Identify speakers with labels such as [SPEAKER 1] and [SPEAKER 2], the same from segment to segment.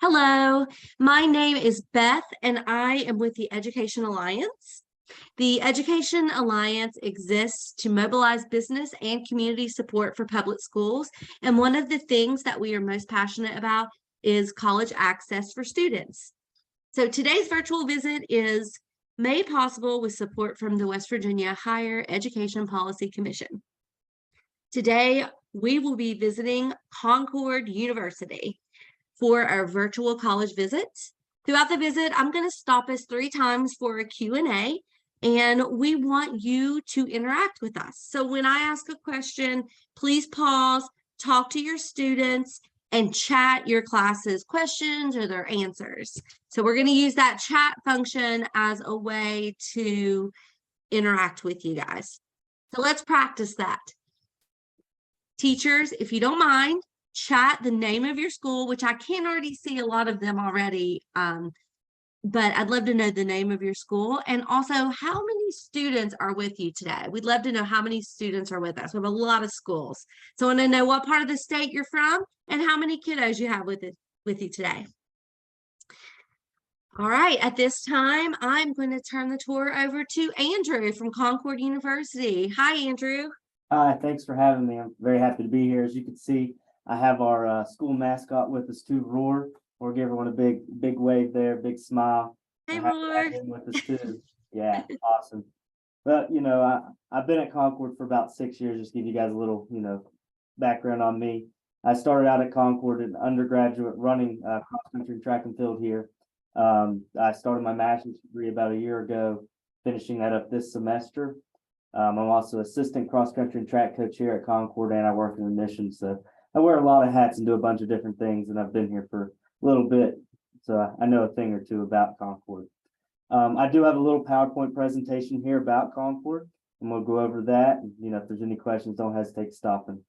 [SPEAKER 1] Hello, my name is Beth and I am with the Education Alliance. The Education Alliance exists to mobilize business and community support for public schools. And one of the things that we are most passionate about is college access for students. So today's virtual visit is made possible with support from the West Virginia Higher Education Policy Commission. Today, we will be visiting Concord University for our virtual college visit. Throughout the visit, I'm going to stop us 3 times for a Q&A, and we want you to interact with us. So when I ask a question, please pause, talk to your students, and chat your class's questions or their answers. So we're going to use that chat function as a way to interact with you guys. So let's practice that. Teachers, if you don't mind, chat the name of your school, which I can already see a lot of them already, but I'd love to know the name of your school, and also how many students are with you today. We'd love to know how many students are with us. We have a lot of schools, so I want to know what part of the state you're from and how many kiddos you have with you today. All right, at this time, I'm going to turn the tour over to Andrew from Concord University. Hi, Andrew.
[SPEAKER 2] Hi, thanks for having me. I'm very happy to be here. As you can see, I have our school mascot with us too, Roar. We'll give everyone a big wave there, big smile.
[SPEAKER 1] Hey, Roar.
[SPEAKER 2] With us too. Yeah, awesome. But I've been at Concord for about 6 years. Just to give you guys a little background on me. I started out at Concord in undergraduate running cross country track and field here. I started my master's degree about a year ago, finishing that up this semester. I'm also assistant cross country and track coach here at Concord, and I work in admissions. So I wear a lot of hats and do a bunch of different things, and I've been here for a little bit, so I know a thing or two about Concord. I do have a little PowerPoint presentation here about Concord, and we'll go over that. And, if there's any questions, don't hesitate to stop, and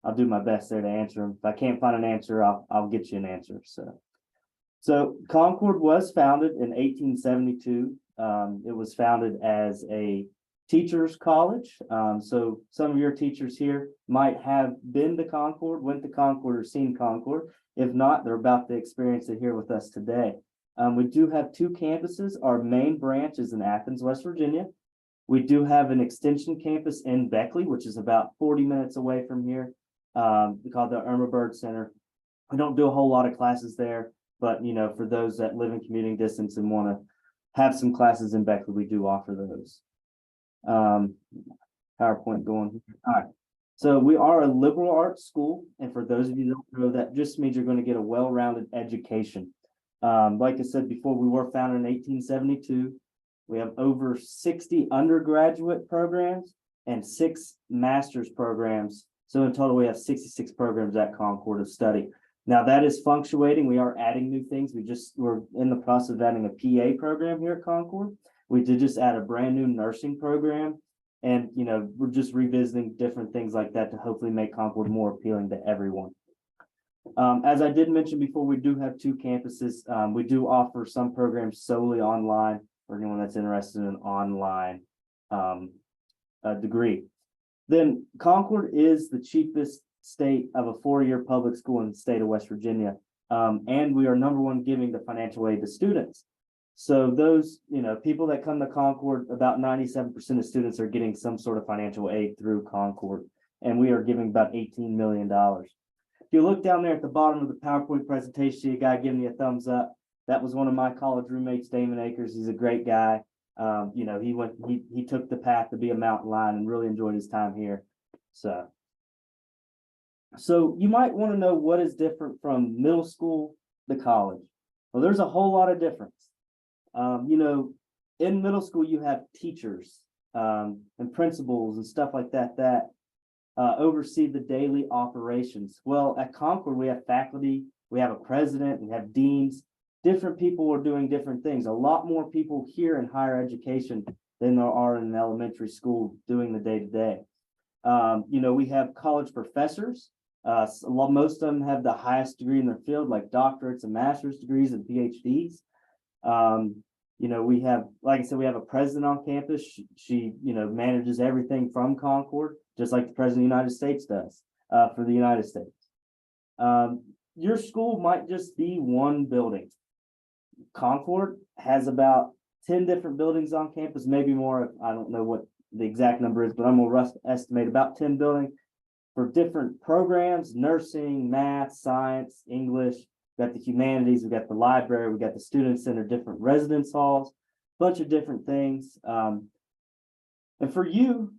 [SPEAKER 2] I'll do my best there to answer them. If I can't find an answer, I'll get you an answer. So Concord was founded in 1872. It was founded as a teachers college. So some of your teachers here might have been to Concord, went to Concord, or seen Concord. If not, they're about to experience it here with us today. We do have 2 campuses. Our main branch is in Athens, West Virginia. We do have an extension campus in Beckley, which is about 40 minutes away from here, called the Irma Bird Center. We don't do a whole lot of classes there, but for those that live in commuting distance and want to have some classes in Beckley, we do offer those. PowerPoint going here. All right. So we are a liberal arts school, and for those of you who don't know, that just means you're going to get a well-rounded education. Like I said before, we were founded in 1872. We have over 60 undergraduate programs and 6 master's programs. So in total, we have 66 programs at Concord of study. Now that is fluctuating. We are adding new things. We're in the process of adding a PA program here at Concord. We did just add a brand new nursing program, and we're just revisiting different things like that to hopefully make Concord more appealing to everyone. As I did mention before, we do have 2 campuses. We do offer some programs solely online for anyone that's interested in an online degree. Then Concord is the cheapest state of a 4-year public school in the state of West Virginia, and we are #1 giving the financial aid to students. So those people that come to Concord, about 97% of students are getting some sort of financial aid through Concord, and we are giving about $18 million. If you look down there at the bottom of the PowerPoint presentation, see a guy giving you a thumbs up. That was one of my college roommates, Damon Akers. He's a great guy. He took the path to be a mountain lion and really enjoyed his time here. So you might want to know what is different from middle school to college. Well, there's a whole lot of difference. In middle school, you have teachers and principals and stuff like that oversee the daily operations. Well, at Concord, we have faculty, we have a president, we have deans. Different people are doing different things. A lot more people here in higher education than there are in an elementary school doing the day-to-day. We have college professors. Most of them have the highest degree in their field, like doctorates and master's degrees and PhDs. We have, like I said, we have a president on campus. She manages everything from Concord, just like the president of the United States does for the United States. your school might just be one building. Concord has about 10 different buildings on campus, maybe more. I don't know what the exact number is, but I'm gonna estimate about 10 buildings for different programs: nursing, math, science, English. We've got the humanities, we got the library, we got the student center, different residence halls, bunch of different things. And for you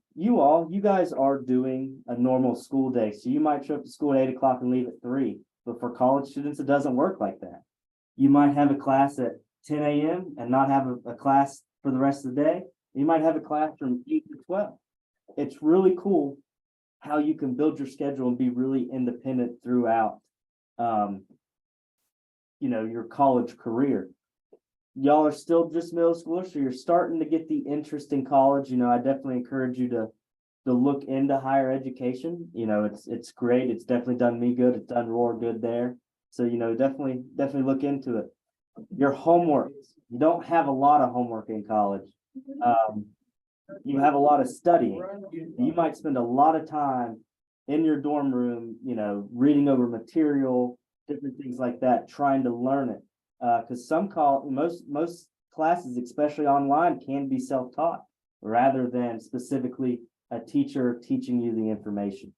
[SPEAKER 2] guys are doing a normal school day. So you might show up to school at 8 o'clock and leave at 3. But for college students, it doesn't work like that. You might have a class at 10 a.m. and not have a class for the rest of the day. You might have a class from 8 to 12. It's really cool how you can build your schedule and be really independent throughout, your college career. Y'all are still just middle schoolers, so you're starting to get the interest in college. I definitely encourage you to look into higher education. It's great. It's definitely done me good. It's done Roar good there. So, definitely look into it. Your homework. You don't have a lot of homework in college. You have a lot of studying. You might spend a lot of time in your dorm room, reading over material, different things like that, trying to learn it. Because most classes, especially online, can be self-taught rather than specifically a teacher teaching you the information.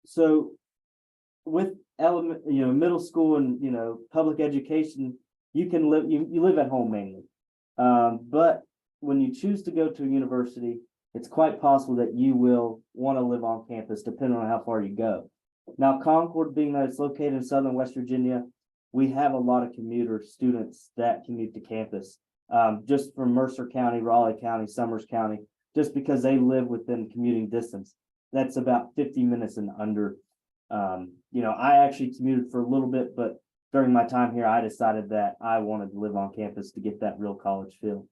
[SPEAKER 2] So with middle school and public education, you can live you live at home mainly. But when you choose to go to a university, it's quite possible that you will want to live on campus, depending on how far you go. Now, Concord, being that it's located in southern West Virginia, we have a lot of commuter students that commute to campus, just from Mercer County, Raleigh County, Summers County, just because they live within commuting distance. That's about 50 minutes and under. I actually commuted for a little bit, but during my time here, I decided that I wanted to live on campus to get that real college feel.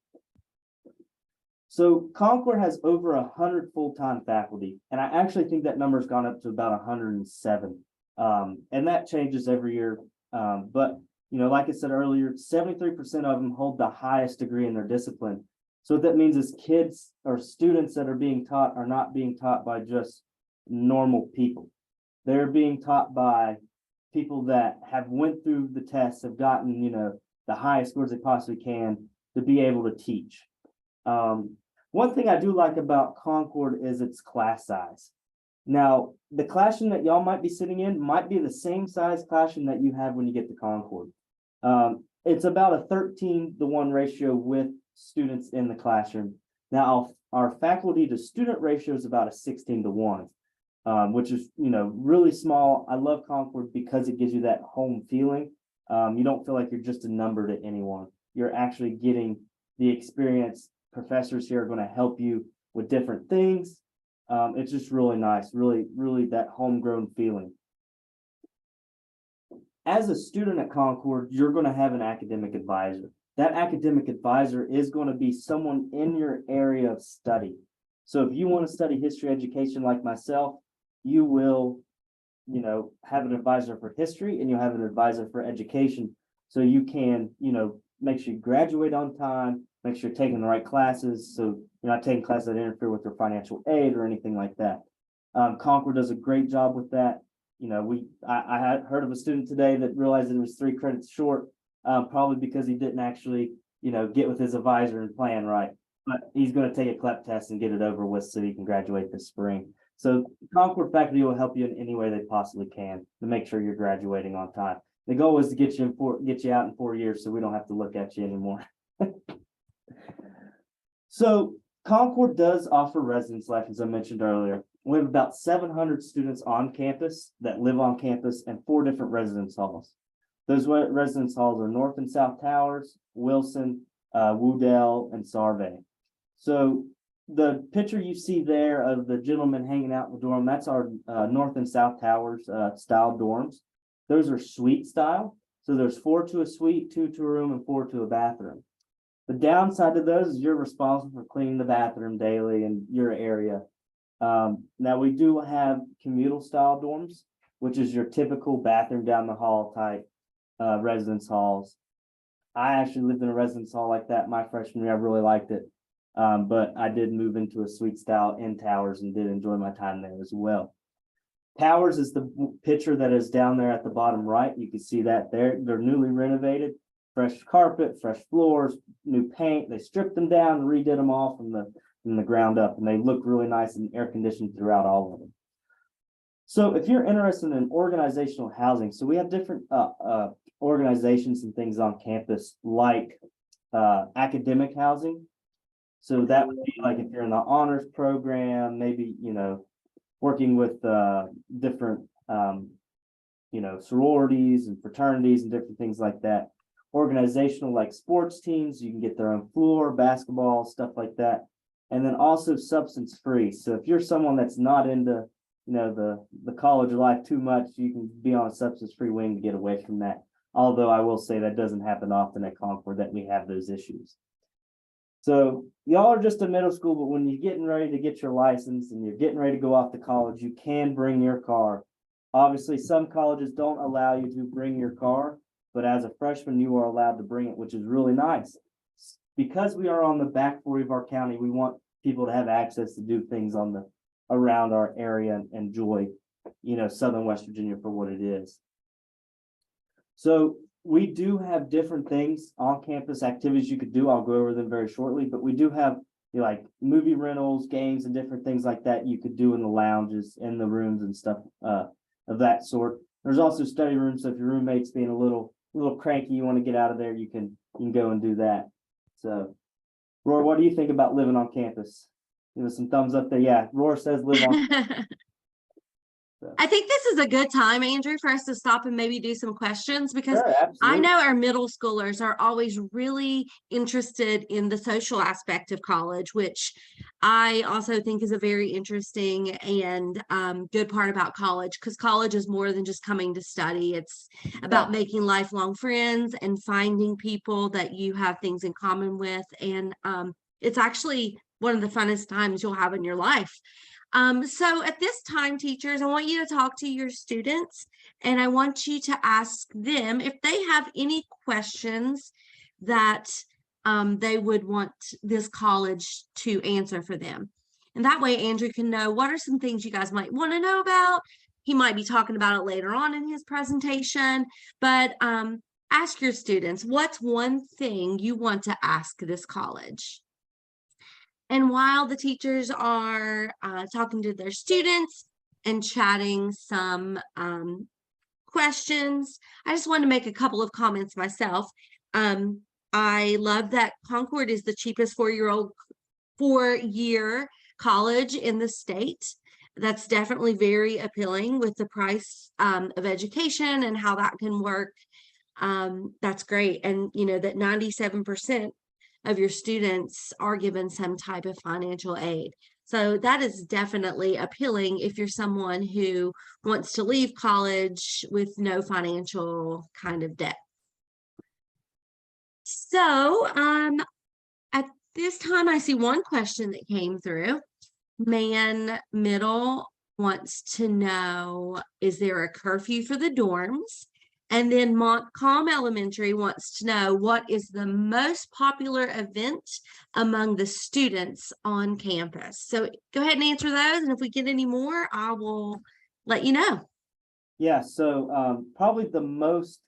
[SPEAKER 2] So Concord has over 100 full-time faculty, and I actually think that number's gone up to about 107. And that changes every year. But like I said earlier, 73% of them hold the highest degree in their discipline. So what that means is kids or students that are being taught are not being taught by just normal people. They're being taught by people that have went through the tests, have gotten, the highest scores they possibly can to be able to teach. One thing I do like about Concord is its class size. Now, the classroom that y'all might be sitting in might be the same size classroom that you have when you get to Concord. It's about a 13-to-1 ratio with students in the classroom. Now, our faculty to student ratio is about a 16-to-1, which is, really small. I love Concord because it gives you that home feeling. You don't feel like you're just a number to anyone. You're actually getting the experience. Professors here are going to help you with different things. It's just really nice, really, really that homegrown feeling. As a student at Concord, you're going to have an academic advisor. That academic advisor is going to be someone in your area of study. So if you want to study history education like myself, you will, have an advisor for history and you'll have an advisor for education. So you can, make sure you graduate on time, make sure you're taking the right classes. So you're not taking classes that interfere with your financial aid or anything like that. Concord does a great job with that. I had heard of a student today that realized that it was 3 credits short, probably because he didn't actually, get with his advisor and plan right. But he's going to take a CLEP test and get it over with so he can graduate this spring. So Concord faculty will help you in any way they possibly can to make sure you're graduating on time. The goal is to get you out in 4 years so we don't have to look at you anymore. So Concord does offer residence life, as I mentioned earlier. We have about 700 students on campus that live on campus and 4 different residence halls. Those residence halls are North and South Towers, Wilson, Woodell, and Sarvey. So the picture you see there of the gentleman hanging out in the dorm, that's our North and South Towers style dorms. Those are suite style. So there's 4 to a suite, 2 to a room, and 4 to a bathroom. The downside to those is you're responsible for cleaning the bathroom daily in your area. Now we do have communal style dorms, which is your typical bathroom down the hall type residence halls. I actually lived in a residence hall like that my freshman year. I really liked it. But I did move into a suite style in Towers and did enjoy my time there as well. Towers is the picture that is down there at the bottom right. You can see that they're newly renovated, fresh carpet, fresh floors, new paint. They stripped them down and redid them all from the ground up, and they look really nice and air conditioned throughout all of them. So if you're interested in organizational housing, so we have different organizations and things on campus, like academic housing. So that would be like if you're in the honors program, maybe, working with different, sororities and fraternities and different things like that. Organizational, like sports teams, you can get their own floor, basketball, stuff like that. And then also substance free. So if you're someone that's not into, the college life too much, you can be on a substance free wing to get away from that. Although I will say that doesn't happen often at Concord, that we have those issues. So y'all are just a middle school, but when you're getting ready to get your license and you're getting ready to go off to college, you can bring your car. Obviously, some colleges don't allow you to bring your car, but as a freshman, you are allowed to bring it, which is really nice. Because we are on the back 40 of our county, we want people to have access to do things around our area and enjoy, Southern West Virginia for what it is. So we do have different things on campus, activities you could do. I'll go over them very shortly, but we do have like movie rentals, games, and different things like that you could do in the lounges, in the rooms and stuff of that sort. There's also study rooms, so if your roommate's being a little cranky, you want to get out of there, you can go and do that. So, Roar, what do you think about living on campus? Give us some thumbs up there. Yeah, Roar says live on.
[SPEAKER 1] I think this is a good time, Andrew, for us to stop and maybe do some questions, because
[SPEAKER 2] Sure,
[SPEAKER 1] I
[SPEAKER 2] absolutely.
[SPEAKER 1] know our middle schoolers are always really interested in the social aspect of college, which I also think is a very interesting and good part about college, because college is more than just coming to study. It's about making lifelong friends and finding people that you have things in common with. And it's actually one of the funnest times you'll have in your life. So at this time, teachers, I want you to talk to your students, and I want you to ask them if they have any questions that they would want this college to answer for them. And that way, Andrew can know what are some things you guys might want to know about. He might be talking about it later on in his presentation, but ask your students, what's one thing you want to ask this college? And while the teachers are talking to their students and chatting some questions, I just want to make a couple of comments myself. I love that Concord is the cheapest four-year college in the state. That's definitely very appealing with the price of education and how that can work. That's great. And that 97% of your students are given some type of financial aid. So that is definitely appealing if you're someone who wants to leave college with no financial kind of debt. So at this time, I see one question that came through. Man Middle wants to know, is there a curfew for the dorms? And then Montcalm Elementary wants to know, what is the most popular event among the students on campus? So go ahead and answer those. And if we get any more, I will let you know.
[SPEAKER 2] Yeah, so probably the most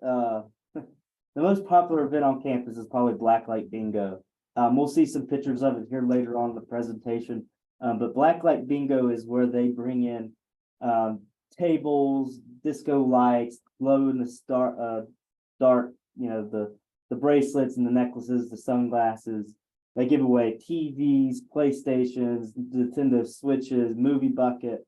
[SPEAKER 2] popular event on campus is probably Blacklight Bingo. We'll see some pictures of it here later on in the presentation. But Blacklight Bingo is where they bring in tables, disco lights, glow in the dark, the bracelets and the necklaces, the sunglasses. They give away TVs, PlayStations, Nintendo Switches, movie buckets.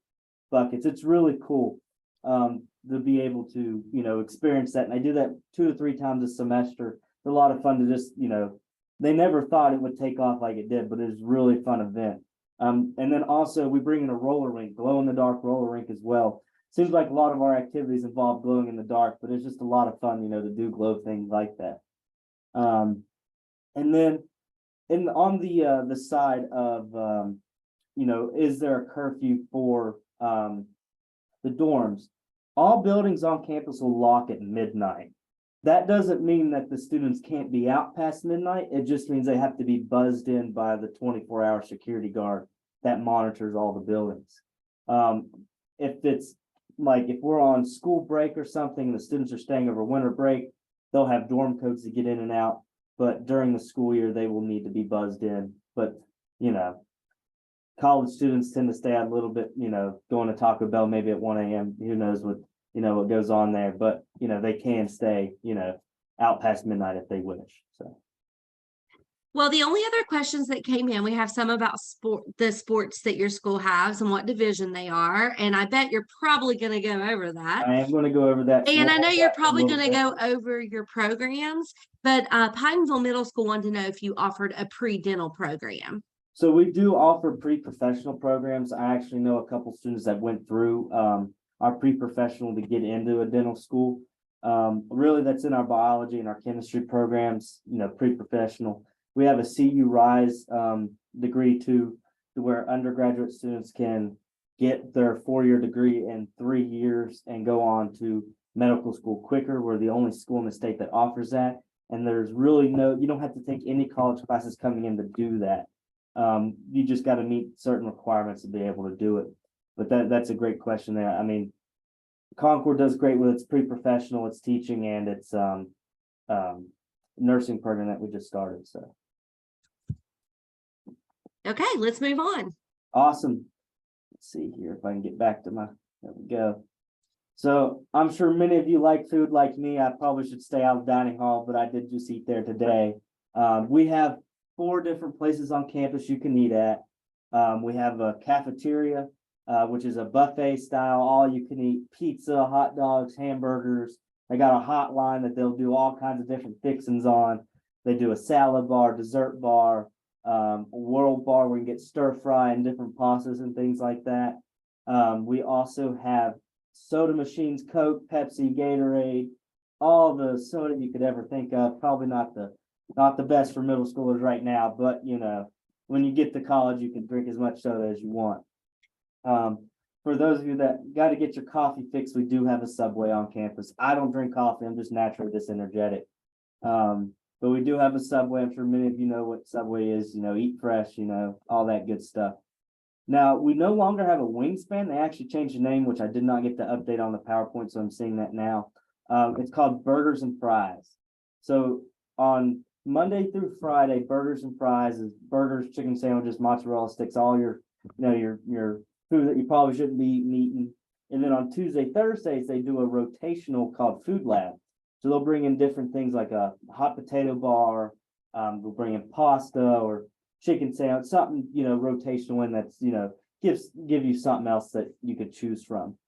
[SPEAKER 2] It's really cool to be able to, experience that. And I do that 2 to 3 times a semester. It's a lot of fun to just, they never thought it would take off like it did, but it was a really fun event. And then also we bring in a roller rink, glow in the dark roller rink as well. Seems like a lot of our activities involve glowing in the dark, but it's just a lot of fun, to do glow things like that. And then on the side of, is there a curfew for the dorms? All buildings on campus will lock at midnight. That doesn't mean that the students can't be out past midnight. It just means they have to be buzzed in by the 24-hour security guard that monitors all the buildings. If it's like if we're on school break or something, the students are staying over winter break, they'll have dorm codes to get in and out. But during the school year, they will need to be buzzed in. But, you know, college students tend to stay out a little bit, you know, going to Taco Bell maybe at 1 a.m. Who knows what, you know, what goes on there. But, you know, they can stay, you know, out past midnight if they wish. So.
[SPEAKER 1] Well, the only other questions that came in, we have some about the sports that your school has and what division they are. And I bet you're probably going to go over that.
[SPEAKER 2] I am going to go over that.
[SPEAKER 1] And I know you're probably going to
[SPEAKER 2] bit.
[SPEAKER 1] go over your programs, but Pineville Middle School wanted to know if you offered a pre-dental program.
[SPEAKER 2] So we do offer pre-professional programs. I actually know a couple students that went through our pre-professional to get into a dental school. Really, that's in our biology and our chemistry programs, you know, pre-professional. We have a CU Rise degree to where undergraduate students can get their 4-year degree in 3 years and go on to medical school quicker. We're the only school in the state that offers that. And there's really you don't have to take any college classes coming in to do that. You just got to meet certain requirements to be able to do it. But that's a great question there. I mean, Concord does great with its pre-professional, its teaching, and its nursing program that we just started. So.
[SPEAKER 1] Okay, let's move on.
[SPEAKER 2] Awesome. Let's see here if I can get back to there we go. So I'm sure many of you like food like me. I probably should stay out of the dining hall, but I did just eat there today. We have 4 different places on campus you can eat at. We have a cafeteria, which is a buffet style, all you can eat pizza, hot dogs, hamburgers. They got a hotline that they'll do all kinds of different fixings on. They do a salad bar, dessert bar, a world bar where you can get stir fry and different pastas and things like that. We also have soda machines, Coke, Pepsi, Gatorade, all the soda you could ever think of. Probably not the best for middle schoolers right now, but you know, when you get to college, you can drink as much soda as you want. For those of you that got to get your coffee fixed, we do have a Subway on campus. I don't drink coffee. I'm just naturally this energetic. But we do have a Subway. I'm sure many of you know what Subway is, you know, eat fresh, you know, all that good stuff. Now, we no longer have a Wingspan. They actually changed the name, which I did not get to update on the PowerPoint, so I'm seeing that now. It's called Burgers and Fries. So on Monday through Friday, Burgers and Fries is burgers, chicken sandwiches, mozzarella sticks, all your, you know, your food that you probably shouldn't be eating. And then on Tuesday, Thursdays, they do a rotational called Food Lab. So they'll bring in different things like a hot potato bar, they'll bring in pasta or chicken sandwich, something, you know, rotational one that's, you know, give you something else that you could choose from.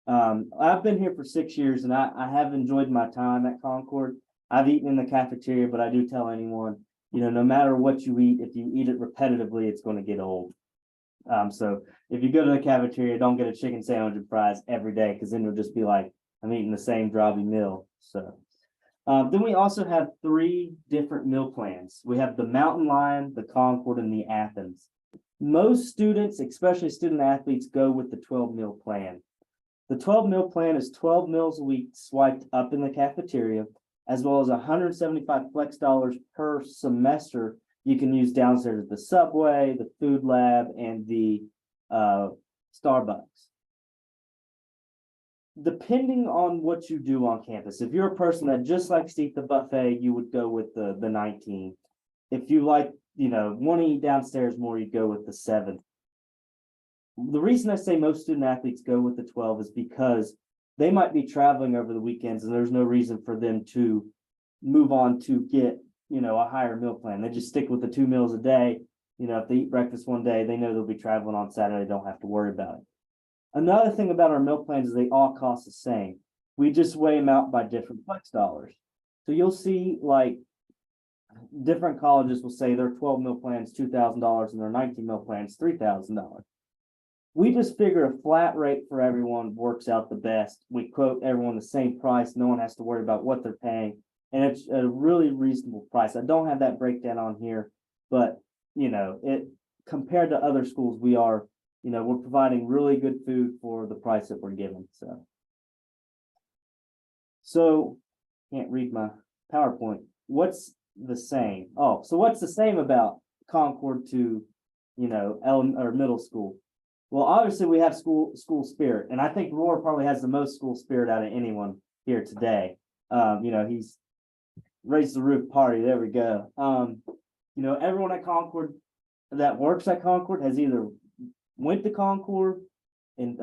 [SPEAKER 2] I've been here for 6 years and I have enjoyed my time at Concord. I've eaten in the cafeteria, but I do tell anyone, you know, no matter what you eat, if you eat it repetitively, it's going to get old. So if you go to the cafeteria, don't get a chicken sandwich and fries every day, because then you'll just be like, I'm eating the same drobby meal. So then we also have 3 different meal plans. We have the Mountain Lion, the Concord, and the Athens. Most students, especially student athletes, go with the 12 meal plan. The 12 meal plan is 12 meals a week swiped up in the cafeteria, as well as 175 flex dollars per semester you can use downstairs at the Subway, the Food Lab, and the Starbucks. Depending on what you do on campus, if you're a person that just likes to eat the buffet, you would go with the 19. If you like, you know, want to eat downstairs more, you'd go with the 7. The reason I say most student athletes go with the 12 is because they might be traveling over the weekends and there's no reason for them to move on to get, you know, a higher meal plan. They just stick with the 2 meals a day. You know, if they eat breakfast one day, they know they'll be traveling on Saturday, don't have to worry about it. Another thing about our meal plans is they all cost the same. We just weigh them out by different flex dollars. So you'll see like different colleges will say their 12 meal plans $2,000 and their 19 meal plans $3,000. We just figure a flat rate for everyone works out the best. We quote everyone the same price. No one has to worry about what they're paying. And it's a really reasonable price. I don't have that breakdown on here, but you know, it compared to other schools, we are, you know, we're providing really good food for the price that we're given. So can't read my PowerPoint. What's the same? Oh, so what's the same about Concord to, you know, middle school? Well, obviously we have school spirit, and I think Roar probably has the most school spirit out of anyone here today. He's raised the roof party. There we go. Everyone at Concord that works at Concord has either went to Concord and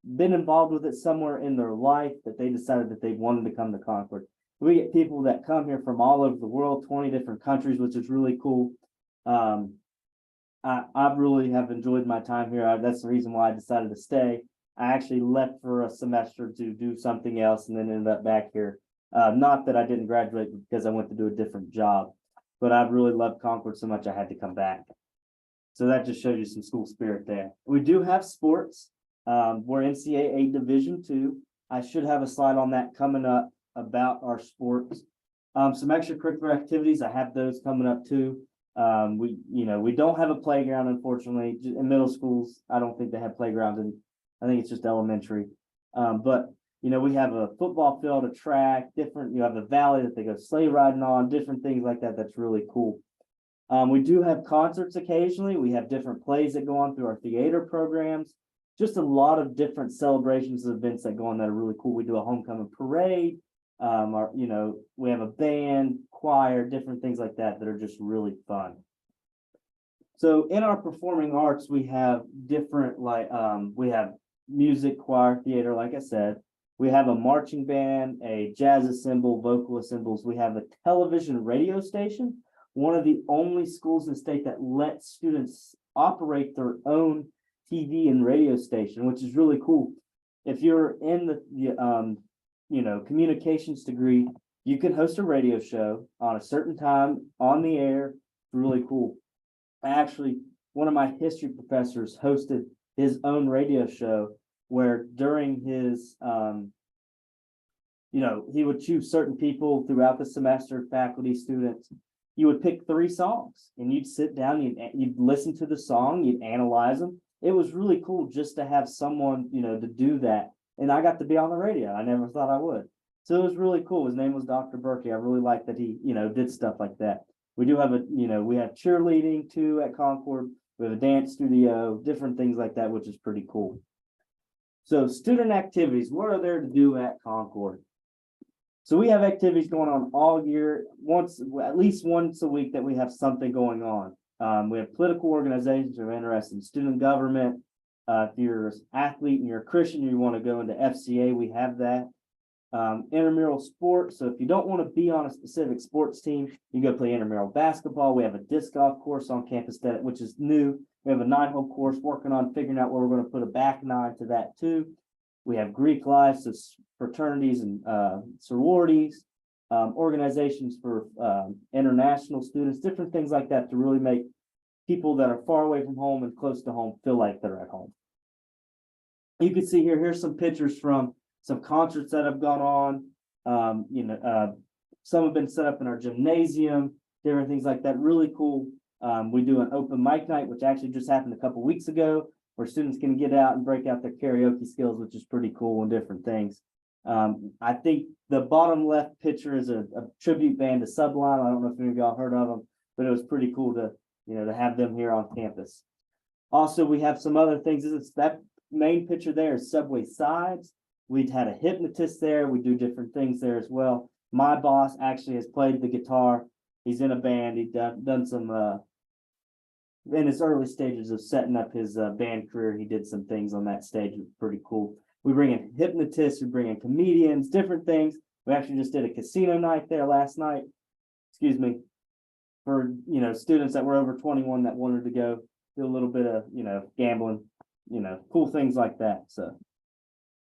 [SPEAKER 2] been involved with it somewhere in their life that they decided that they wanted to come to Concord. We get people that come here from all over the world, 20 different countries, which is really cool. I really have enjoyed my time here. That's the reason why I decided to stay. I actually left for a semester to do something else and then ended up back here. Not that I didn't graduate because I went to do a different job, but I've really loved Concord so much I had to come back. So that just shows you some school spirit there. We do have sports. We're NCAA Division II. I should have a slide on that coming up about our sports. Some extracurricular activities, I have those coming up too. We don't have a playground, unfortunately. In middle schools, I don't think they have playgrounds, and I think it's just elementary. But we have a football field, a track, you have a valley that they go sleigh riding on, different things like that. That's really cool. We do have concerts occasionally. We have different plays that go on through our theater programs. Just a lot of different celebrations and events that go on that are really cool. We do a homecoming parade. We have a band, choir, different things like that that are just really fun. So in our performing arts, we have different, we have music, choir, theater, like I said. We have a marching band, a jazz ensemble, vocal ensembles. We have a television radio station, one of the only schools in the state that lets students operate their own TV and radio station, which is really cool. If you're in the communications degree, you can host a radio show on a certain time on the air. It's really cool. Actually, one of my history professors hosted his own radio show where during his, he would choose certain people throughout the semester, faculty, students. You would pick 3 songs and you'd sit down, you'd listen to the song, you'd analyze them. It was really cool just to have someone, to do that. And I got to be on the radio. I never thought I would. So it was really cool. His name was Dr. Berkey. I really liked that he, did stuff like that. We do have we have cheerleading too at Concord. We have a dance studio, different things like that, which is pretty cool. So student activities, what are there to do at Concord? So we have activities going on all year, at least once a week that we have something going on. We have political organizations that are interested in student government. If you're an athlete and you're a Christian, you want to go into FCA, we have that. Intramural sports. So if you don't want to be on a specific sports team, you go play intramural basketball. We have a disc golf course on campus which is new. We have a 9-hole course working on figuring out where we're going to put a back 9 to that too. We have Greek life, so fraternities and sororities, organizations for international students, different things like that to really make people that are far away from home and close to home feel like they're at home. You can see here's some pictures from some concerts that have gone on. Some have been set up in our gymnasium, different things like that. Really cool. We do an open mic night, which actually just happened a couple weeks ago, where students can get out and break out their karaoke skills, which is pretty cool and different things. I think the bottom left picture is a tribute band to Sublime. I don't know if any of y'all heard of them, but it was pretty cool to have them here on campus. Also, we have some other things. That main picture there is Subway Sides. We'd had a hypnotist there. We do different things there as well. My boss actually has played the guitar. He's in a band. He's done some in his early stages of setting up his band career. He did some things on that stage. It was pretty cool. We bring in hypnotists, we bring in comedians, different things. We actually just did a casino night there last night. For students that were over 21 that wanted to go do a little bit of gambling, cool things like that. So,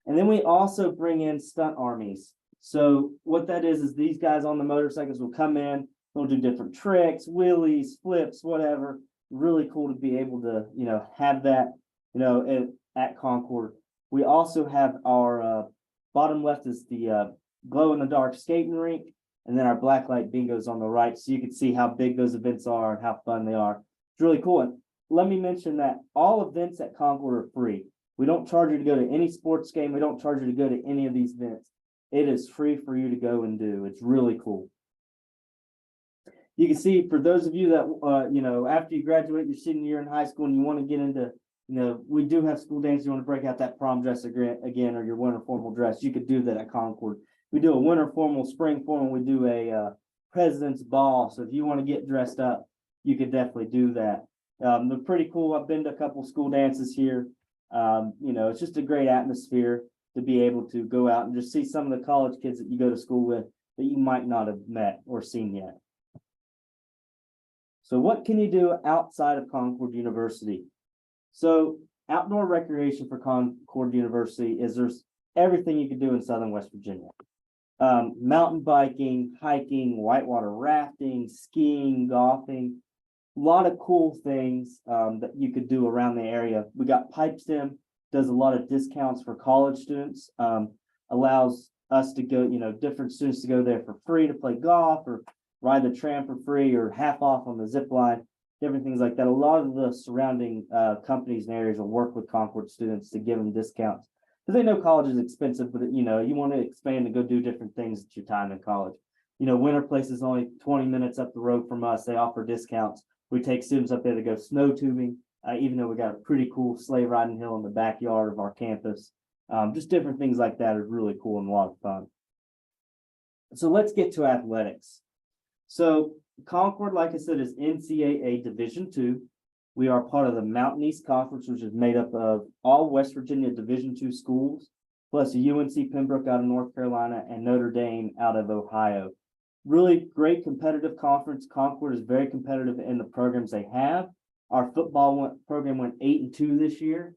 [SPEAKER 2] and then we also bring in stunt armies. So what that is these guys on the motorcycles will come in, they'll do different tricks, wheelies, flips, whatever. Really cool to be able to have that at Concord. We also have our bottom left is the glow in the dark skating rink. And then our blacklight bingo's on the right, so you can see how big those events are and how fun they are. It's really cool. And let me mention that all events at Concord are free. We don't charge you to go to any sports game. We don't charge you to go to any of these events. It is free for you to go and do. It's really cool. You can see for those of you that, after you graduate your senior year in high school and you want to get into, we do have school dance. You want to break out that prom dress again, or your winter formal dress, you could do that at Concord. We do a winter formal, spring formal. We do a president's ball. So if you want to get dressed up, you could definitely do that. They're pretty cool. I've been to a couple school dances here. It's just a great atmosphere to be able to go out and just see some of the college kids that you go to school with that you might not have met or seen yet. So what can you do outside of Concord University? So outdoor recreation for Concord University is there's everything you can do in Southern West Virginia. Mountain biking, hiking, whitewater rafting, skiing, golfing, a lot of cool things that you could do around the area. We got Pipestem, does a lot of discounts for college students, allows us to go, different students to go there for free to play golf or ride the tram for free or half off on the zip line, different things like that. A lot of the surrounding companies and areas will work with Concord students to give them discounts because they know college is expensive, but you want to expand and go do different things at your time in college. Winter Place is only 20 minutes up the road from us. They offer discounts. We take students up there to go snow tubing, even though we got a pretty cool sleigh riding hill in the backyard of our campus. Just different things like that are really cool and a lot of fun. So let's get to athletics. So Concord, like I said, is NCAA Division II. We are part of the Mountain East Conference, which is made up of all West Virginia Division II schools, plus UNC Pembroke out of North Carolina and Notre Dame out of Ohio. Really great competitive conference. Concord is very competitive in the programs they have. Our football program went 8-2 this year.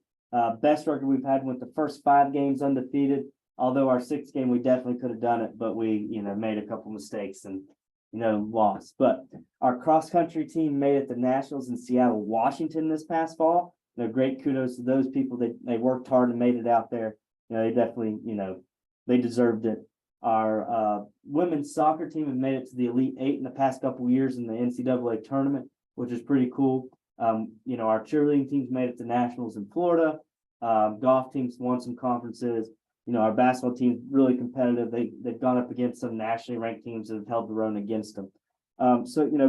[SPEAKER 2] Best record we've had, went the first 5 games undefeated. Although our 6th game, we definitely could have done it, but we, made a couple mistakes and, lost. But our cross country team made it to nationals in Seattle, Washington this past fall. Great kudos to those people. They worked hard and made it out there. They definitely, they deserved it. Our women's soccer team have made it to the Elite 8 in the past couple of years in the NCAA tournament, which is pretty cool. Our cheerleading teams made it to nationals in Florida. Golf teams won some conferences. Our basketball team's really competitive. They've gone up against some nationally ranked teams that have held their own against them.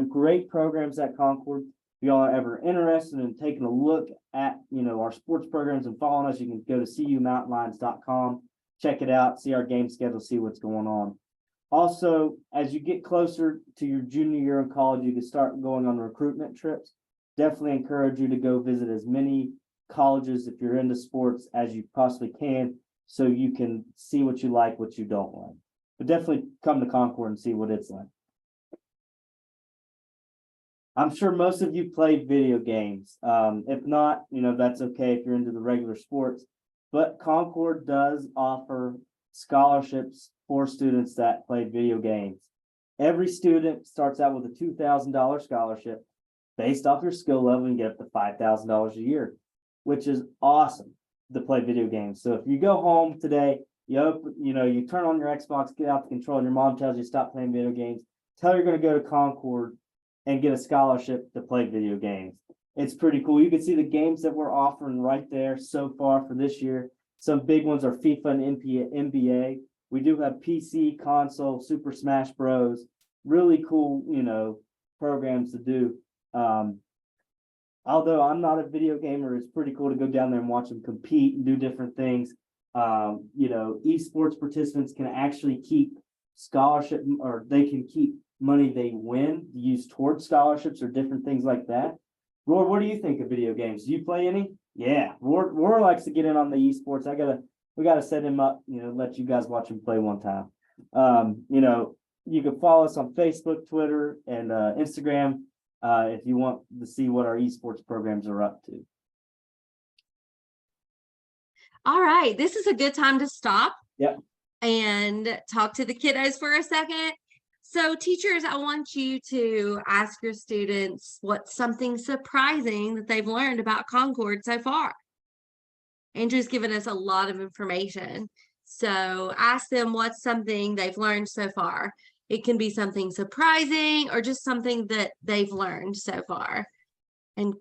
[SPEAKER 2] Great programs at Concord. If y'all are ever interested in taking a look at, our sports programs and following us, you can go to cumountainlions.com, check it out, see our game schedule, see what's going on. Also, as you get closer to your junior year in college, you can start going on recruitment trips. Definitely encourage you to go visit as many colleges, if you're into sports, as you possibly can, so you can see what you like, what you don't like. But definitely come to Concord and see what it's like. I'm sure most of you play video games. If not, that's okay if you're into the regular sports. But Concord does offer scholarships for students that play video games. Every student starts out with a $2,000 scholarship based off your skill level and get up to $5,000 a year, which is awesome to play video games. So if you go home today, you turn on your Xbox, get out the control, and your mom tells you stop playing video games, tell her you're going to go to Concord and get a scholarship to play video games. It's pretty cool. You can see the games that we're offering right there so far for this year. Some big ones are FIFA and NBA. We do have PC, console, Super Smash Bros. Really cool, programs to do. Although I'm not a video gamer, it's pretty cool to go down there and watch them compete and do different things. Esports participants can actually keep scholarship, or they can keep money they win used towards scholarships or different things like that. Roar, what do you think of video games? Do you play any? Yeah, Roar likes to get in on the esports. We gotta set him up, let you guys watch him play one time. You can follow us on Facebook, Twitter, and Instagram if you want to see what our esports programs are up to.
[SPEAKER 1] All right, this is a good time to stop.
[SPEAKER 2] Yep.
[SPEAKER 1] And talk to the kiddos for a second. So teachers, I want you to ask your students what's something surprising that they've learned about Concord so far. Andrew's given us a lot of information. So ask them what's something they've learned so far. It can be something surprising or just something that they've learned so far. And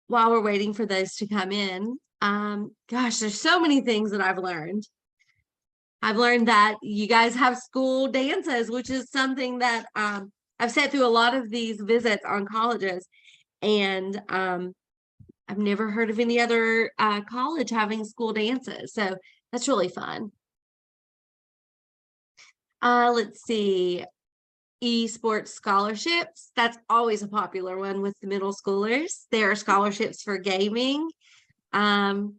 [SPEAKER 1] while we're waiting for those to come in, gosh, there's so many things that I've learned. I've learned that you guys have school dances, which is something that I've sat through a lot of these visits on colleges. And I've never heard of any other college having school dances, so that's really fun. Let's see. Esports scholarships. That's always a popular one with the middle schoolers. There are scholarships for gaming.
[SPEAKER 2] Every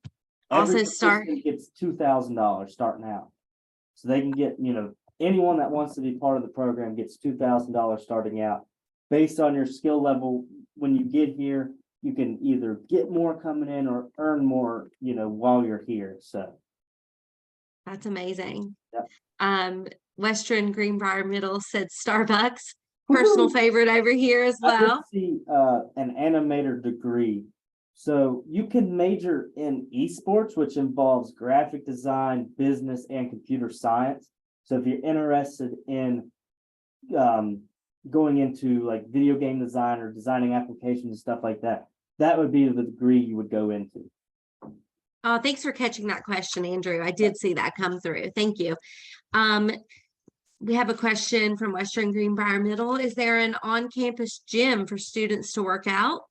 [SPEAKER 1] Also start.
[SPEAKER 2] participant gets $2,000 starting out. So they can get, anyone that wants to be part of the program gets $2,000 starting out. Based on your skill level, when you get here, you can either get more coming in or earn more, while you're here. So
[SPEAKER 1] That's amazing.
[SPEAKER 2] Yep.
[SPEAKER 1] Western Greenbrier Middle said Starbucks. Personal favorite over here as
[SPEAKER 2] I did
[SPEAKER 1] well.
[SPEAKER 2] see an animator degree. So you can major in esports, which involves graphic design, business, and computer science. So if you're interested in going into like video game design or designing applications and stuff like that, that would be the degree you would go into.
[SPEAKER 1] Oh, thanks for catching that question, Andrew. I did see that come through. Thank you. We have a question from Western Greenbrier Middle. Is there an on-campus gym for students to work out?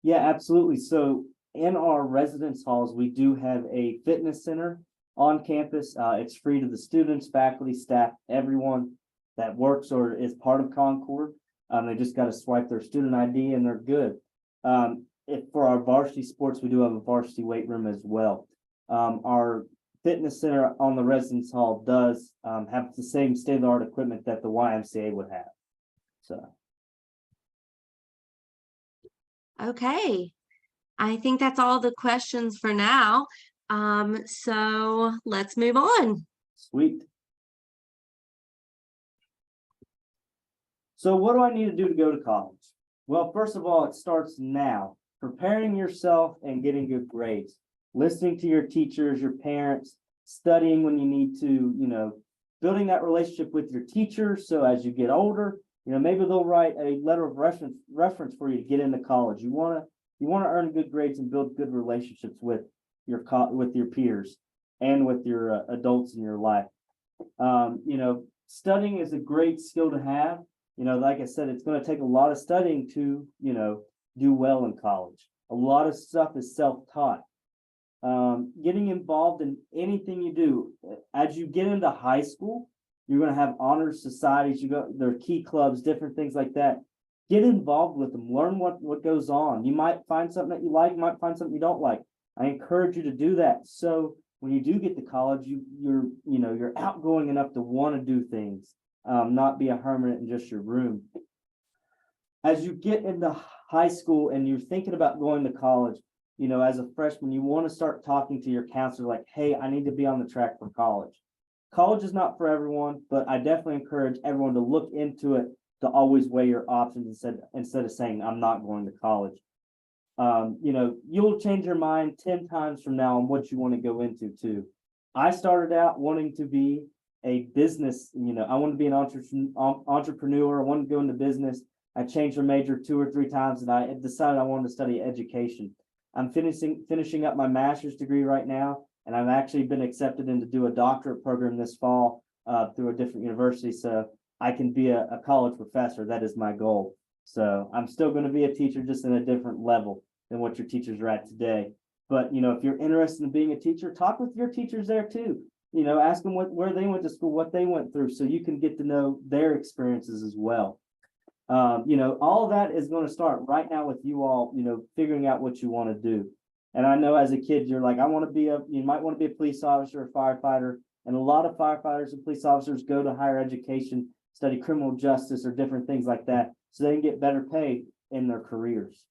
[SPEAKER 2] Yeah, absolutely. So in our residence halls, we do have a fitness center on campus. It's free to the students, faculty, staff, everyone that works or is part of Concord. They just got to swipe their student ID and they're good. If for our varsity sports, we do have a varsity weight room as well. Our fitness center on the residence hall does have the same state-of-the-art equipment that the YMCA would have. So.
[SPEAKER 1] Okay. I think that's all the questions for now. So let's move on.
[SPEAKER 2] Sweet. So what do I need to do to go to college? Well, first of all, it starts now. Preparing yourself and getting good grades. Listening to your teachers, your parents, studying when you need to, building that relationship with your teachers. So as you get older, maybe they'll write a letter of reference for you to get into college. You want to earn good grades and build good relationships with your peers and with your adults in your life. Studying is a great skill to have. Like I said, it's going to take a lot of studying to, do well in college. A lot of stuff is self-taught. Getting involved in anything you do. As you get into high school, you're going to have honor societies. There are key clubs, different things like that. Get involved with them. Learn what goes on. You might find something that you like. You might find something you don't like. I encourage you to do that. So when you do get to college, you're outgoing enough to want to do things, not be a hermit in just your room. As you get into high school and you're thinking about going to college, as a freshman, you want to start talking to your counselor like, hey, I need to be on the track for college. College is not for everyone, but I definitely encourage everyone to look into it, to always weigh your options instead of saying, I'm not going to college. You'll change your mind 10 times from now on what you want to go into too. I started out wanting to be a business, I wanted to be an entrepreneur. I wanted to go into business. I changed my major 2 or 3 times and I decided I wanted to study education. I'm finishing up my master's degree right now, and I've actually been accepted in to do a doctorate program this fall through a different university, so I can be a college professor. That is my goal. So I'm still going to be a teacher, just in a different level than what your teachers are at today. But if you're interested in being a teacher, talk with your teachers there too. Ask them where they went to school, what they went through, so you can get to know their experiences as well. All of that is going to start right now with you all, figuring out what you want to do. And I know as a kid, you're like, you might want to be a police officer or firefighter. And a lot of firefighters and police officers go to higher education, study criminal justice or different things like that, so they can get better pay in their careers.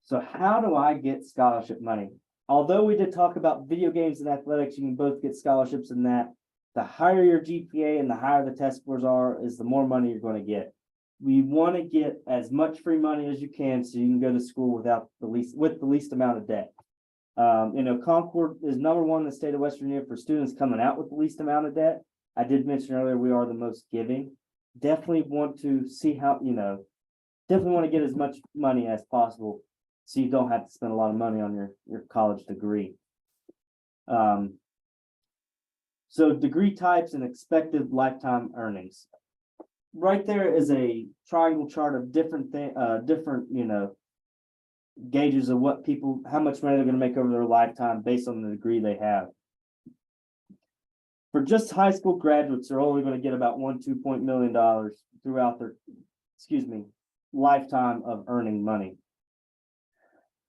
[SPEAKER 2] So how do I get scholarship money? Although we did talk about video games and athletics, you can both get scholarships in that. The higher your GPA and the higher the test scores are, is the more money you're going to get. We want to get as much free money as you can so you can go to school with the least amount of debt. Concord is #1 in the state of West Virginia for students coming out with the least amount of debt. I did mention earlier we are the most giving. Definitely want to see how, definitely want to get as much money as possible so you don't have to spend a lot of money on your college degree. So degree types and expected lifetime earnings. Right there is a triangle chart of different gauges of what people, how much money they're going to make over their lifetime based on the degree they have. For just high school graduates, they're only going to get about $2 million throughout their, lifetime of earning money.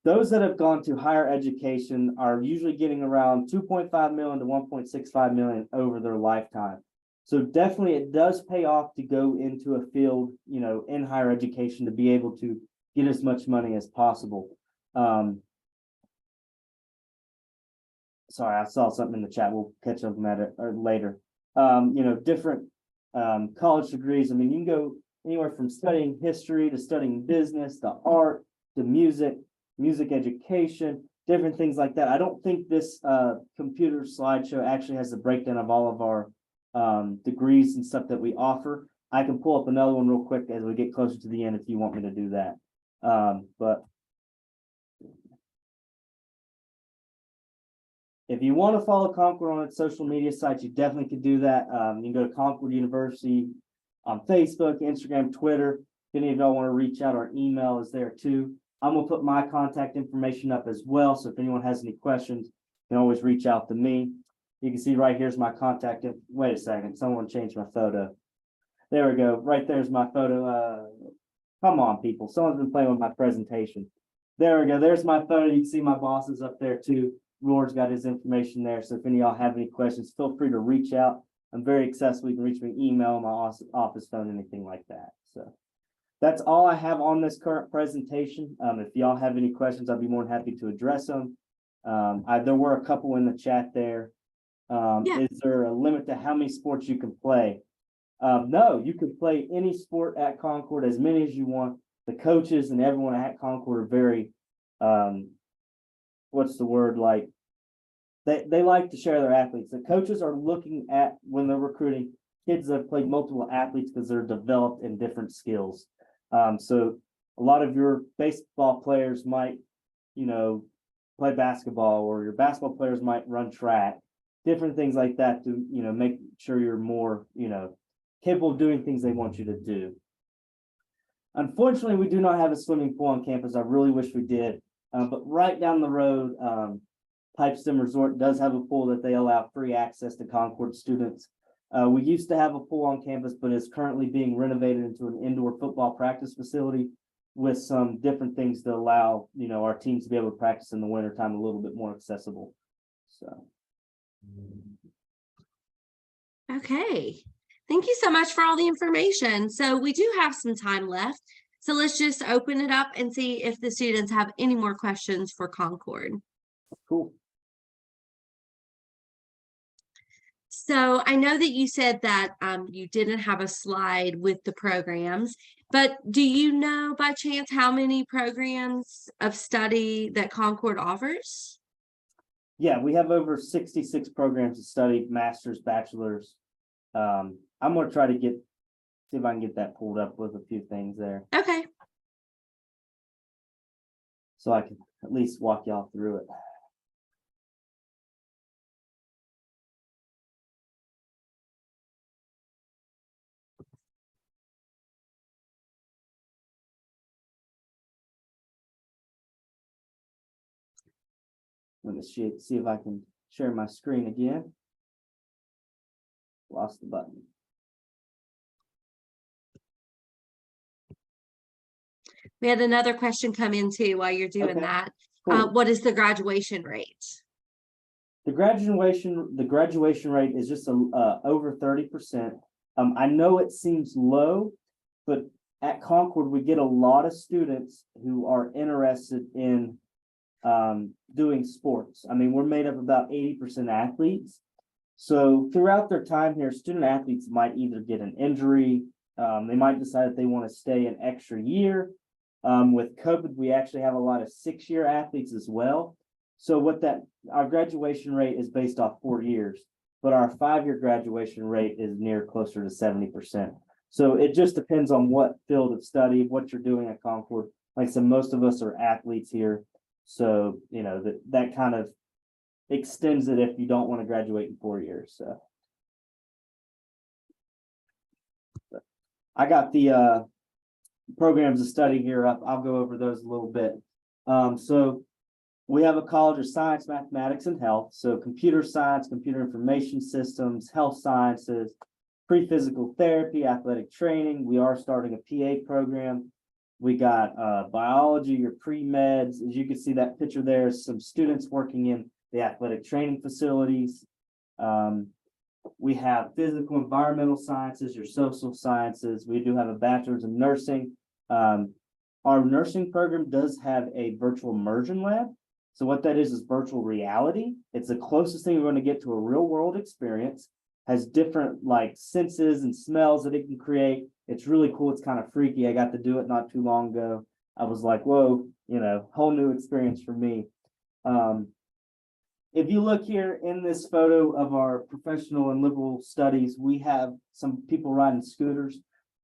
[SPEAKER 2] Those that have gone to higher education are usually getting around 2.5 million to 1.65 million over their lifetime. So definitely it does pay off to go into a field, in higher education to be able to get as much money as possible. Sorry, I saw something in the chat. We'll catch up on that later. Different college degrees. I mean, you can go anywhere from studying history to studying business, to art, to music education, different things like that. I don't think this computer slideshow actually has a breakdown of all of our degrees and stuff that we offer. I can pull up another one real quick as we get closer to the end if you want me to do that. But if you want to follow Concord on its social media sites, you definitely could do that. You can go to Concord University on Facebook, Instagram, Twitter. If any of y'all want to reach out, our email is there too. I'm going to put my contact information up as well. So if anyone has any questions, you can always reach out to me. You can see right here's my contact. Wait a second. Someone changed my photo. There we go. Right there's my photo. Come on, people. Someone's been playing with my presentation. There we go. There's my photo. You can see my boss is up there too. Roar's got his information there. So if any of y'all have any questions, feel free to reach out. I'm very accessible. You can reach me, email, my office phone, anything like that. So that's all I have on this current presentation. If y'all have any questions, I'd be more than happy to address them. There were a couple in the chat there. Is there a limit to how many sports you can play? No, you can play any sport at Concord, as many as you want. The coaches and everyone at Concord are very, they like to share their athletes. The coaches are looking at, when they're recruiting, kids that have played multiple athletes because they're developed in different skills. So a lot of your baseball players might, play basketball, or your basketball players might run track, different things like that to, make sure you're more, capable of doing things they want you to do. Unfortunately, we do not have a swimming pool on campus. I really wish we did. But right down the road, Pipestem Resort does have a pool that they allow free access to Concord students. We used to have a pool on campus, but it's currently being renovated into an indoor football practice facility with some different things to allow, our teams to be able to practice in the wintertime a little bit more accessible. So.
[SPEAKER 1] Okay. Thank you so much for all the information. So we do have some time left. So let's just open it up and see if the students have any more questions for Concord.
[SPEAKER 2] Cool.
[SPEAKER 1] So I know that you said that you didn't have a slide with the programs, but do you know by chance how many programs of study that Concord offers?
[SPEAKER 2] Yeah, we have over 66 programs of study, master's, bachelor's. I'm going to try to see if I can get that pulled up with a few things there.
[SPEAKER 1] Okay.
[SPEAKER 2] So I can at least walk y'all through it. Let me see if I can share my screen again. Lost the button.
[SPEAKER 1] We had another question come in too while you're doing that.
[SPEAKER 2] Cool.
[SPEAKER 1] What is the graduation rate?
[SPEAKER 2] The graduation rate is just over 30%. I know it seems low, but at Concord we get a lot of students who are interested in doing sports. I mean, we're made up about 80% athletes. So throughout their time here, student athletes might either get an injury, they might decide that they want to stay an extra year. With COVID, we actually have a lot of 6-year athletes as well. So our graduation rate is based off 4 years, but our 5-year graduation rate is near closer to 70%. So it just depends on what field of study, what you're doing at Concord. Like I said, most of us are athletes here. So, that kind of extends it if you don't want to graduate in 4 years. So I got the programs of study here up. I'll go over those a little bit. So we have a College of Science, Mathematics, and Health. So computer science, computer information systems, health sciences, pre-physical therapy, athletic training. We are starting a PA program. We got biology, your pre-meds. As you can see that picture there, some students working in the athletic training facilities. We have physical environmental sciences, your social sciences. We do have a bachelor's in nursing. Our nursing program does have a virtual immersion lab. So what that is virtual reality. It's the closest thing you're going to get to a real world experience. Has different like senses and smells that it can create. It's really cool. It's kind of freaky. I got to do it not too long ago. I was like, whoa, whole new experience for me. If you look here in this photo of our professional and liberal studies, we have some people riding scooters.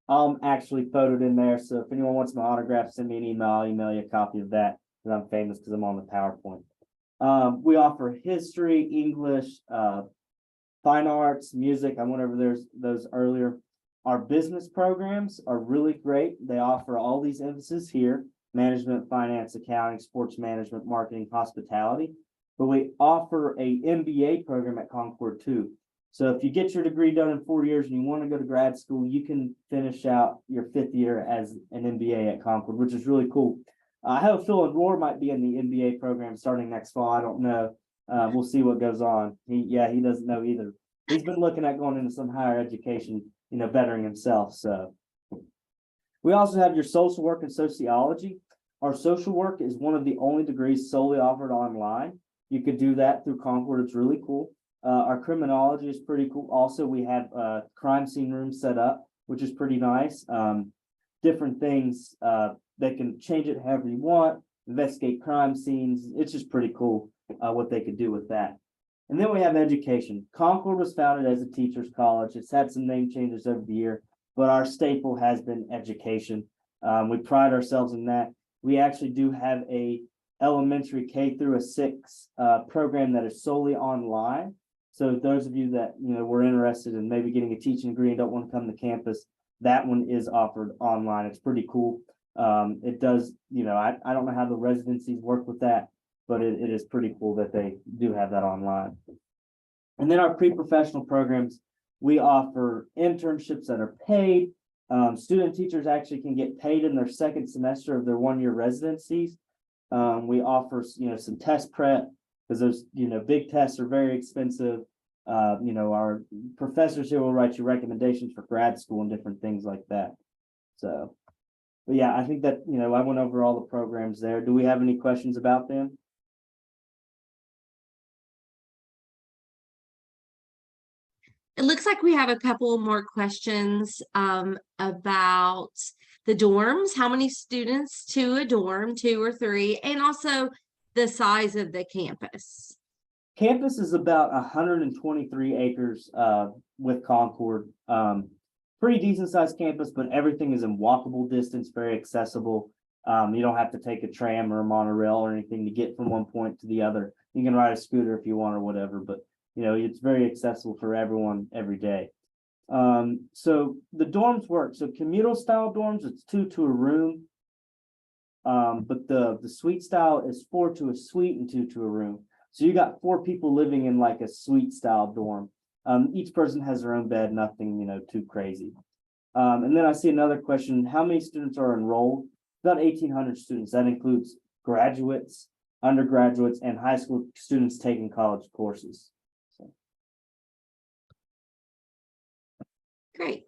[SPEAKER 2] I'm actually photoed in there. So if anyone wants my autograph, send me an email. I'll email you a copy of that because I'm famous because I'm on the PowerPoint. We offer history, English, fine arts, music. I went over those earlier. Our business programs are really great. They offer all these emphases here: management, finance, accounting, sports management, marketing, hospitality. But we offer a MBA program at Concord too. So if you get your degree done in 4 years and you want to go to grad school, you can finish out your 5th year as an MBA at Concord, which is really cool. I have a feeling Roar might be in the MBA program starting next fall. I don't know. We'll see what goes on. He doesn't know either. He's been looking at going into some higher education, bettering himself. So we also have your social work and sociology. Our social work is one of the only degrees solely offered online. You could do that through Concord. It's really cool. Our criminology is pretty cool. Also, we have a crime scene room set up, which is pretty nice. Different things, they can change it however you want, investigate crime scenes. It's just pretty cool what they could do with that. And then we have education. Concord was founded as a teacher's college. It's had some name changes over the year, but our staple has been education. We pride ourselves in that. We actually do have a elementary K through a 6 program that is solely online. So those of you that were interested in maybe getting a teaching degree and don't want to come to campus, that one is offered online. It's pretty cool. It does, I don't know how the residencies work with that, but it is pretty cool that they do have that online. And then our pre-professional programs, we offer internships that are paid. Student teachers actually can get paid in their 2nd semester of their 1-year residencies. We offer, some test prep because those, big tests are very expensive. Our professors here will write you recommendations for grad school and different things like that. So, but yeah, I think that, I went over all the programs there. Do we have any questions about them?
[SPEAKER 1] It looks like we have a couple more questions about the dorms. How many students to a dorm, 2 or 3, and also the size of the campus.
[SPEAKER 2] Campus is about 123 acres with Concord. Pretty decent sized campus, but everything is in walkable distance, very accessible. You don't have to take a tram or a monorail or anything to get from one point to the other. You can ride a scooter if you want or whatever, but it's very accessible for everyone every day. So the dorms work. So communal style dorms, it's 2 to a room. But the suite style is 4 to a suite and 2 to a room. So you got 4 people living in like a suite style dorm. Each person has their own bed, nothing, too crazy. And then I see another question. How many students are enrolled? About 1,800 students. That includes graduates, undergraduates, and high school students taking college courses. So.
[SPEAKER 1] Great.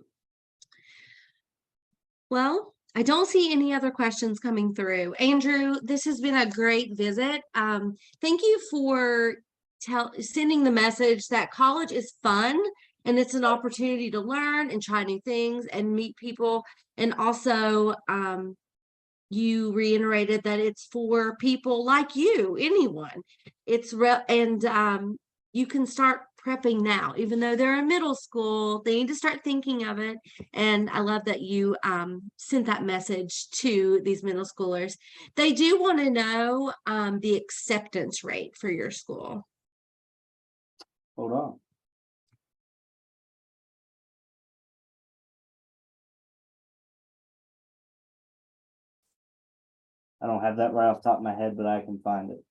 [SPEAKER 1] Well, I don't see any other questions coming through. Andrew, this has been a great visit. Thank you for sending the message that college is fun and it's an opportunity to learn and try new things and meet people. And also, you reiterated that it's for people like you, anyone. It's you can start prepping now, even though they're in middle school. They need to start thinking of it. And I love that you sent that message to these middle schoolers. They do want to know the acceptance rate for your school.
[SPEAKER 2] Hold on. I don't have that right off the top of my head, but I can find it.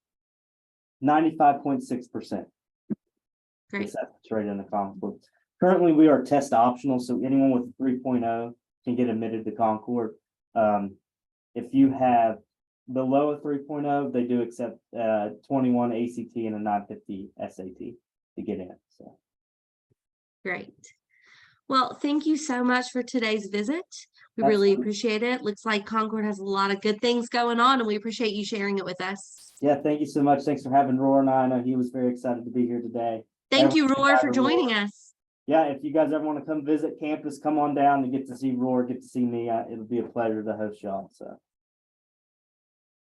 [SPEAKER 2] 95.6%.
[SPEAKER 1] Great.
[SPEAKER 2] Acceptance rate in the Concord. Currently, we are test optional, so anyone with a 3.0 can get admitted to Concord. If you have below a 3.0, they do accept 21 ACT and a 950 SAT to get in. So
[SPEAKER 1] Great. Well, thank you so much for today's visit. We really
[SPEAKER 2] Absolutely.
[SPEAKER 1] appreciate it. Looks like Concord has a lot of good things going on, and we appreciate you sharing it with us.
[SPEAKER 2] yeah, thank you so much. Thanks for having Roar and I know he was very excited to be here today.
[SPEAKER 1] Thank you,
[SPEAKER 2] Everyone
[SPEAKER 1] Roar,
[SPEAKER 2] say
[SPEAKER 1] for
[SPEAKER 2] hi to
[SPEAKER 1] joining
[SPEAKER 2] Roar.
[SPEAKER 1] us.
[SPEAKER 2] Yeah, if you guys ever want to come visit campus, come on down and get to see Roar, get to see me. It'll be a pleasure to host y'all. So